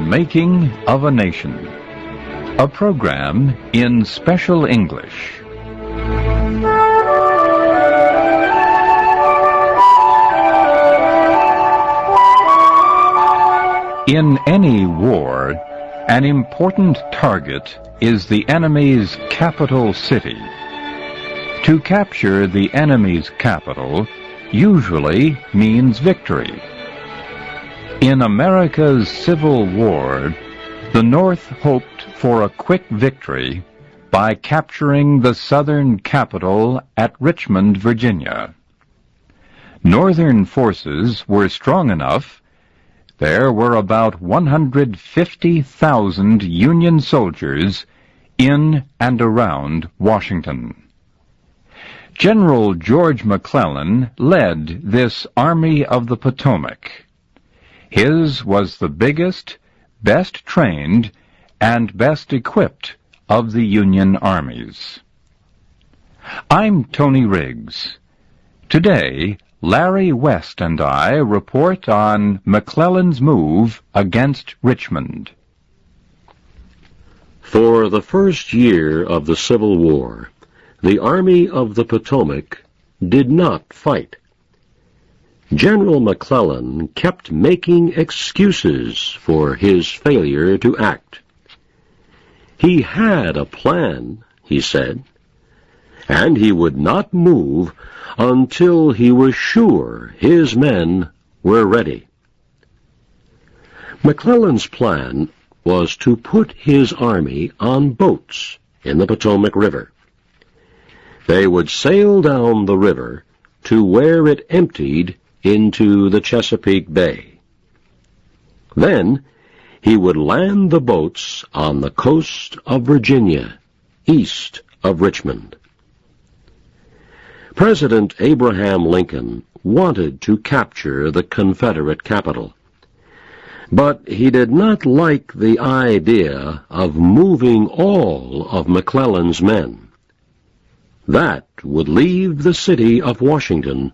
Making of a Nation, a program in special English. In any war, an important target is the enemy's capital city. To capture the enemy's capital usually means victory. In America's Civil War, the North hoped for a quick victory by capturing the Southern capital at Richmond, Virginia. Northern forces were strong enough. There were about 150,000 Union soldiers in and around Washington. General George McClellan led this Army of the Potomac. His was the biggest, best trained, and best equipped of the Union armies. I'm Tony Riggs. Today, Larry West and I report on McClellan's move against Richmond. For the first year of the Civil War, the Army of the Potomac did not fight. General McClellan kept making excuses for his failure to act. He had a plan, he said, and he would not move until he was sure his men were ready. McClellan's plan was to put his army on boats in the Potomac River. They would sail down the river to where it emptied into the Chesapeake Bay. Then he would land the boats on the coast of Virginia, east of Richmond. President Abraham Lincoln wanted to capture the Confederate capital, but he did not like the idea of moving all of McClellan's men. That would leave the city of Washington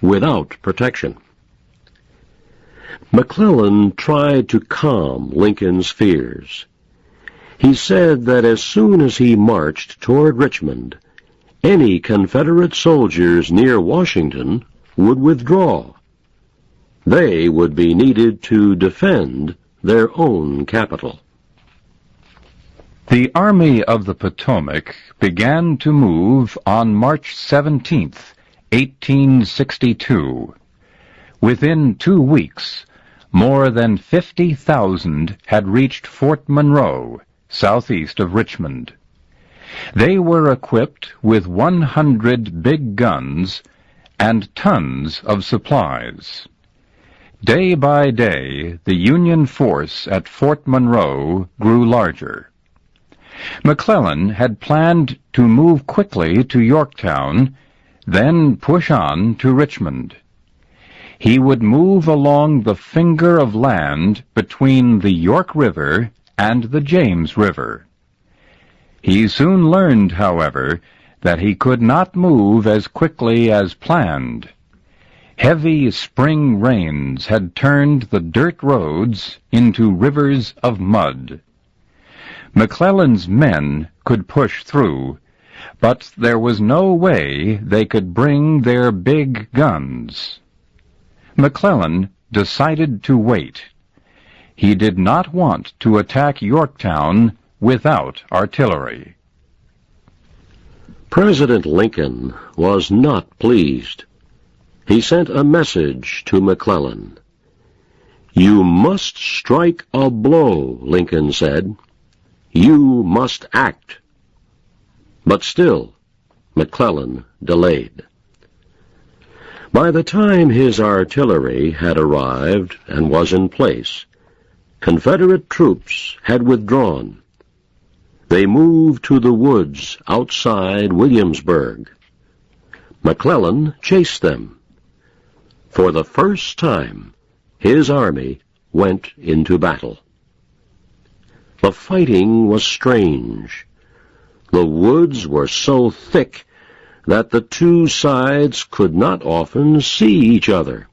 without protection. McClellan tried to calm Lincoln's fears. He said that as soon as he marched toward Richmond, any Confederate soldiers near Washington would withdraw. They would be needed to defend their own capital. The Army of the Potomac began to move on March 17th, 1862. Within 2 weeks, more than 50,000 had reached Fort Monroe, southeast of Richmond. They were equipped with 100 big guns and tons of supplies. Day by day, the Union force at Fort Monroe grew larger. McClellan had planned to move quickly to Yorktown, then push on to Richmond. He would move along the finger of land between the York River and the James River. He soon learned, however, that he could not move as quickly as planned. Heavy spring rains had turned the dirt roads into rivers of mud. McClellan's men could push through, but there was no way they could bring their big guns. McClellan decided to wait. He did not want to attack Yorktown without artillery. President Lincoln was not pleased. He sent a message to McClellan. "You must strike a blow," Lincoln said. "You must act." But still, McClellan delayed. By the time his artillery had arrived and was in place, Confederate troops had withdrawn. They moved to the woods outside Williamsburg. McClellan chased them. For the first time, his army went into battle. The fighting was strange. The woods were so thick that the two sides could not often see each other.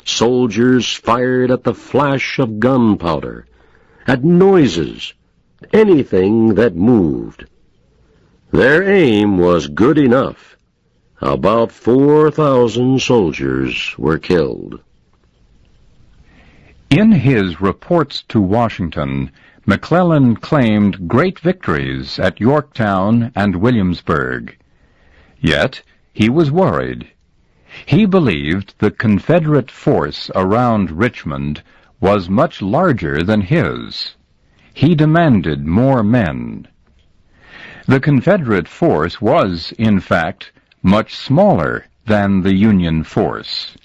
Soldiers fired at the flash of gunpowder at noises, anything that moved. Their aim was good enough. About 4,000 soldiers were killed. In his reports to Washington, McClellan claimed great victories at Yorktown and Williamsburg. Yet he was worried. He believed the Confederate force around Richmond was much larger than his. He demanded more men. The Confederate force was, in fact, much smaller than the Union force,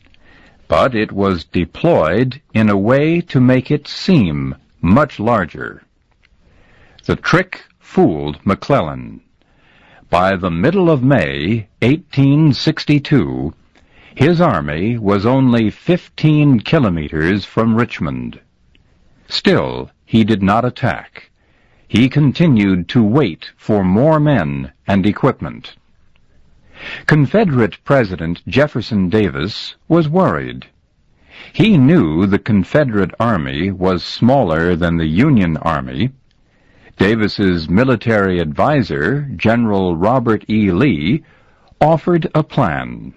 but it was deployed in a way to make it seem much larger. The trick fooled McClellan. By the middle of May, 1862, his army was only 15 kilometers from Richmond. Still, he did not attack. He continued to wait for more men and equipment. Confederate President Jefferson Davis was worried. He knew the Confederate Army was smaller than the Union Army. Davis's military advisor, General Robert E. Lee, offered a plan.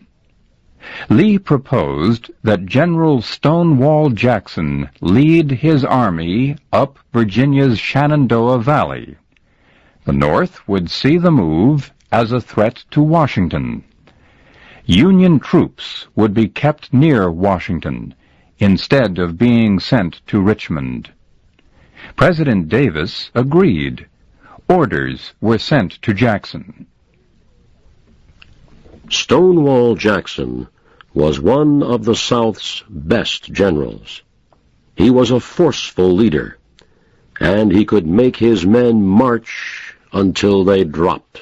Lee proposed that General Stonewall Jackson lead his army up Virginia's Shenandoah Valley. The North would see the move as a threat to Washington. Union troops would be kept near Washington instead of being sent to Richmond. President Davis agreed. Orders were sent to Jackson. Stonewall Jackson was one of the South's best generals. He was a forceful leader, and he could make his men march until they dropped.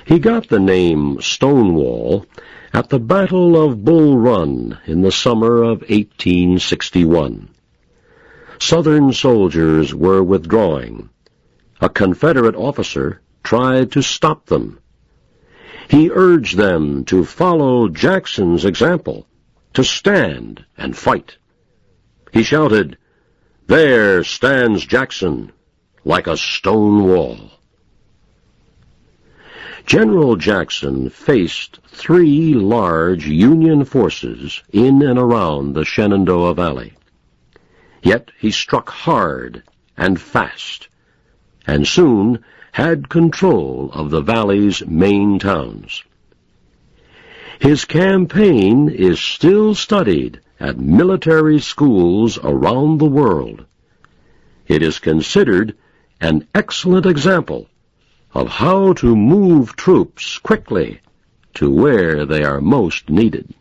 He got the name Stonewall at the Battle of Bull Run in the summer of 1861. Southern soldiers were withdrawing. A Confederate officer tried to stop them. He urged them to follow Jackson's example, to stand and fight. He shouted, "There stands Jackson, like a stone wall." General Jackson faced 3 large Union forces in and around the Shenandoah Valley. Yet he struck hard and fast, and soon had control of the valley's main towns. His campaign is still studied at military schools around the world. It is considered an excellent example of how to move troops quickly to where they are most needed.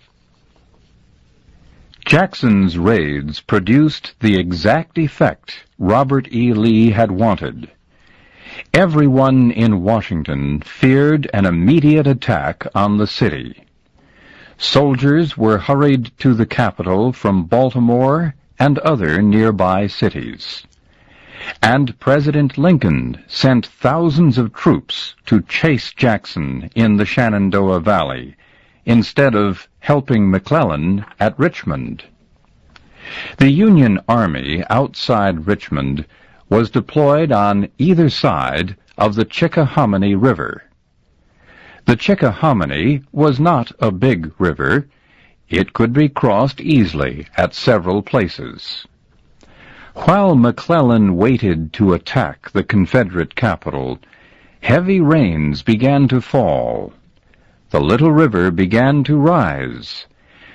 Jackson's raids produced the exact effect Robert E. Lee had wanted. Everyone in Washington feared an immediate attack on the city. Soldiers were hurried to the capital from Baltimore and other nearby cities. And President Lincoln sent thousands of troops to chase Jackson in the Shenandoah Valley, instead of helping McClellan at Richmond. The Union Army outside Richmond was deployed on either side of the Chickahominy River. The Chickahominy was not a big river. It could be crossed easily at several places. While McClellan waited to attack the Confederate capital, heavy rains began to fall. The little river began to rise.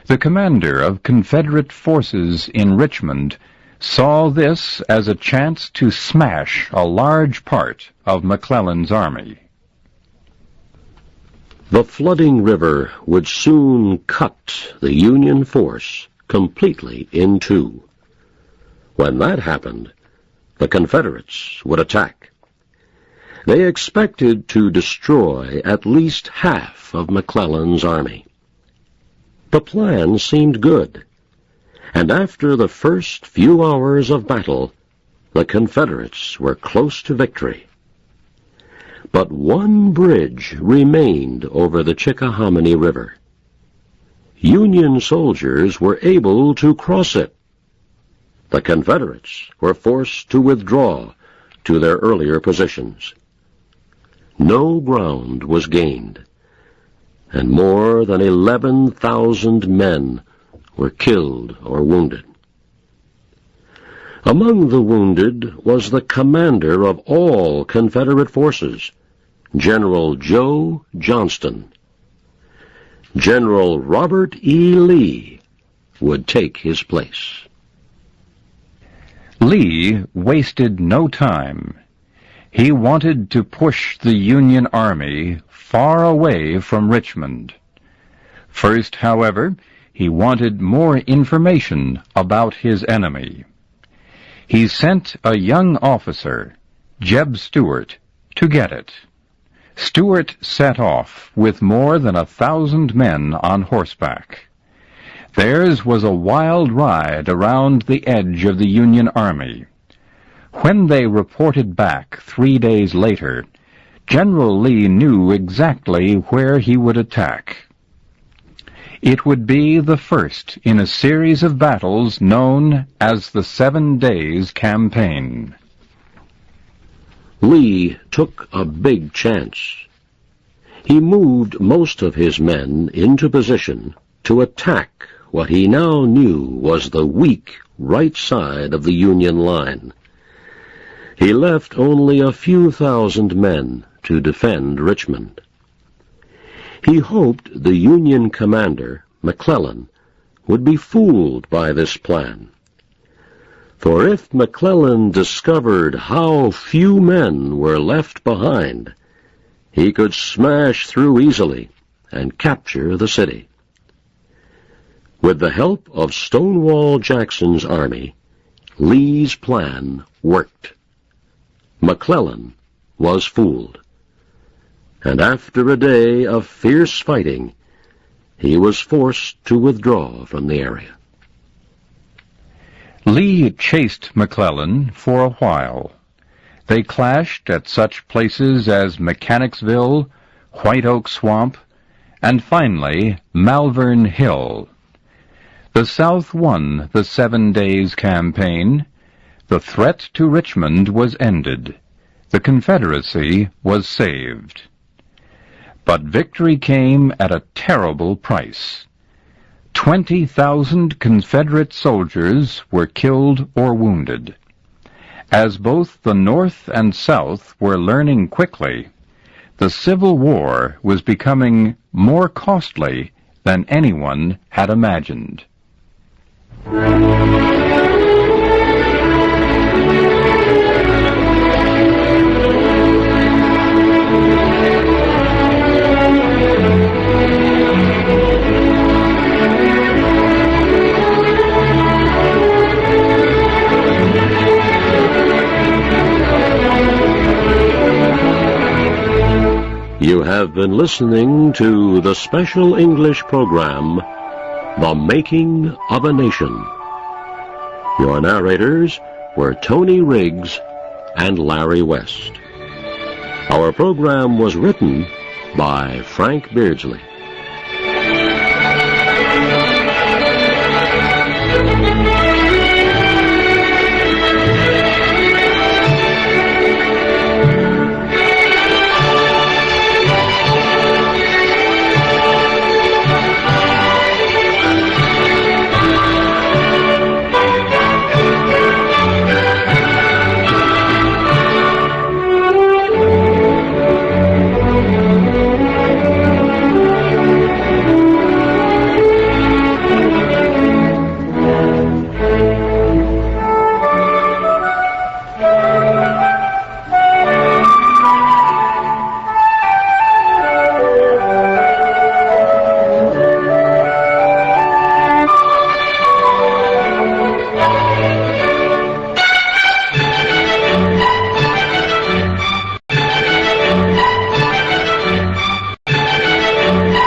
The commander of Confederate forces in Richmond saw this as a chance to smash a large part of McClellan's army. The flooding river would soon cut the Union force completely in two. When that happened, the Confederates would attack. They expected to destroy at least half of McClellan's army. The plan seemed good, and after the first few hours of battle, the Confederates were close to victory. But one bridge remained over the Chickahominy River. Union soldiers were able to cross it. The Confederates were forced to withdraw to their earlier positions. No ground was gained, and more than 11,000 men were killed or wounded. Among the wounded was the commander of all Confederate forces, General Joe Johnston. General Robert E. Lee would take his place. Lee wasted no time. He wanted to push the Union Army far away from Richmond. First, however, he wanted more information about his enemy. He sent a young officer, Jeb Stuart, to get it. Stuart set off with more than 1,000 men on horseback. Theirs was a wild ride around the edge of the Union Army. When they reported back 3 days later, General Lee knew exactly where he would attack. It would be the first in a series of battles known as the 7 Days Campaign. Lee took a big chance. He moved most of his men into position to attack what he now knew was the weak right side of the Union line. He left only a few thousand men to defend Richmond. He hoped the Union commander, McClellan, would be fooled by this plan. For if McClellan discovered how few men were left behind, he could smash through easily and capture the city. With the help of Stonewall Jackson's army, Lee's plan worked. McClellan was fooled, and after a day of fierce fighting, he was forced to withdraw from the area. Lee chased McClellan for a while. They clashed at such places as Mechanicsville, White Oak Swamp, and finally Malvern Hill. The South won the 7 Days Campaign. The threat to Richmond was ended. The Confederacy was saved. But victory came at a terrible price. 20,000 Confederate soldiers were killed or wounded. As both the North and South were learning quickly, the Civil War was becoming more costly than anyone had imagined. You have been listening to the special English program, The Making of a Nation. Your narrators were Tony Riggs and Larry West. Our program was written by Frank Beardsley.